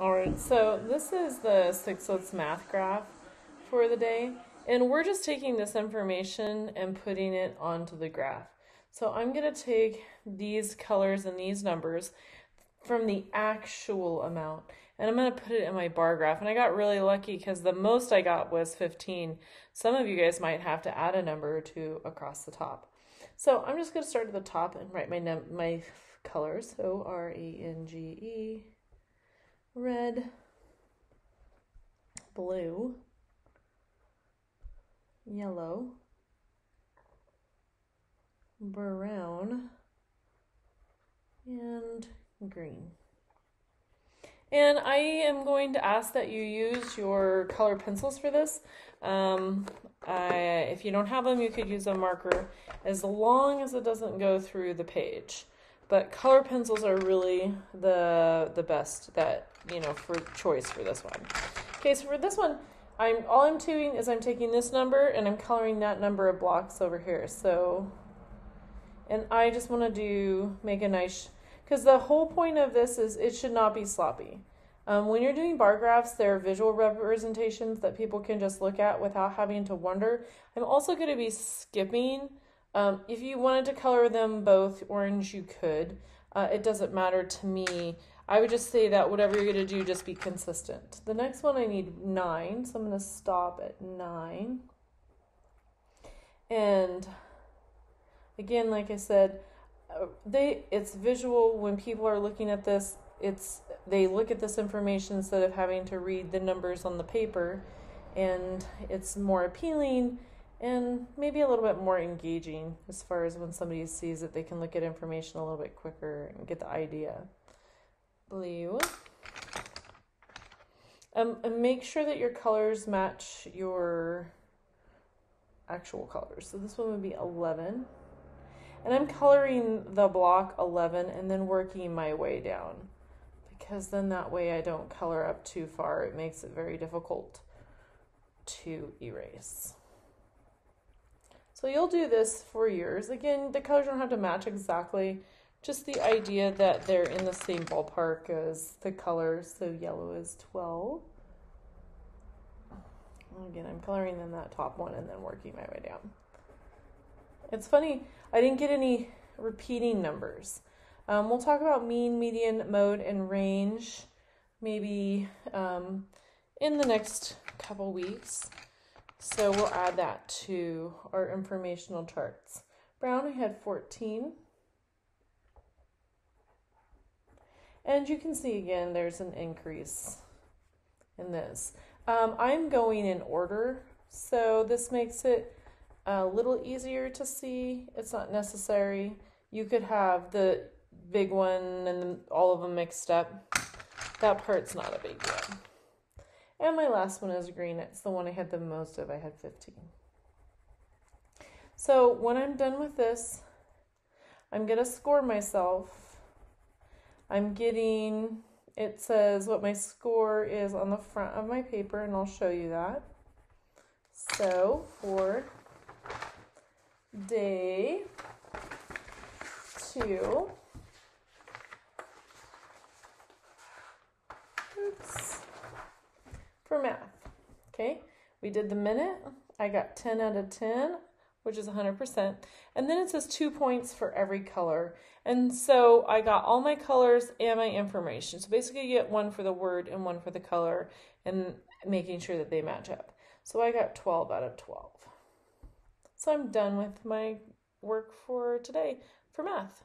Alright, so this is the Sixlets math graph for the day, and we're just taking this information and putting it onto the graph. So I'm going to take these colors and these numbers from the actual amount, and I'm going to put it in my bar graph. And I got really lucky because the most I got was 15. Some of you guys might have to add a number or two across the top. So I'm just going to start at the top and write my colors. So R-E-N-G-E. Red, blue, yellow, brown, and green. And I am going to ask that you use your color pencils for this. If you don't have them, you could use a marker as long as it doesn't go through the page. But color pencils are really the best that, for choice for this one. Okay, so for this one, all I'm doing is I'm taking this number and I'm coloring that number of blocks over here. So, and I just want to make a nice, because the whole point of this is it should not be sloppy. When you're doing bar graphs, there are visual representations that people can just look at without having to wonder. I'm also going to be skipping. If you wanted to color them both orange, you could. It doesn't matter to me. I would just say that whatever you're going to do, just be consistent. The next one I need 9, so I'm going to stop at 9. And again, like I said, it's visual. When people are looking at this, they look at this information instead of having to read the numbers on the paper, and it's more appealing and maybe a little bit more engaging as far as when somebody sees it, they can look at information a little bit quicker and get the idea. Blue. And make sure that your colors match your actual colors. So this one would be 11. And I'm coloring the block 11 and then working my way down, because then that way I don't color up too far. It makes it very difficult to erase. So you'll do this for yours. Again, the colors don't have to match exactly, just the idea that they're in the same ballpark as the colors. So yellow is 12. Again, I'm coloring in that top one and then working my way down. It's funny, I didn't get any repeating numbers. We'll talk about mean, median, mode, and range maybe in the next couple weeks. So we'll add that to our informational charts. Brown, I had 14. And you can see again, there's an increase in this. I'm going in order, so this makes it a little easier to see. It's not necessary. You could have the big one and all of them mixed up. That part's not a big deal. And my last one is green. It's the one I had the most of. I had 15. So when I'm done with this, I'm going to score myself. I'm getting, it says what my score is on the front of my paper, and I'll show you that. So for day 2, for math. Okay, we did the minute. I got 10 out of 10, which is 100%. And then it says 2 points for every color. And so I got all my colors and my information. So basically you get 1 for the word and 1 for the color, and making sure that they match up. So I got 12 out of 12. So I'm done with my work for today for math.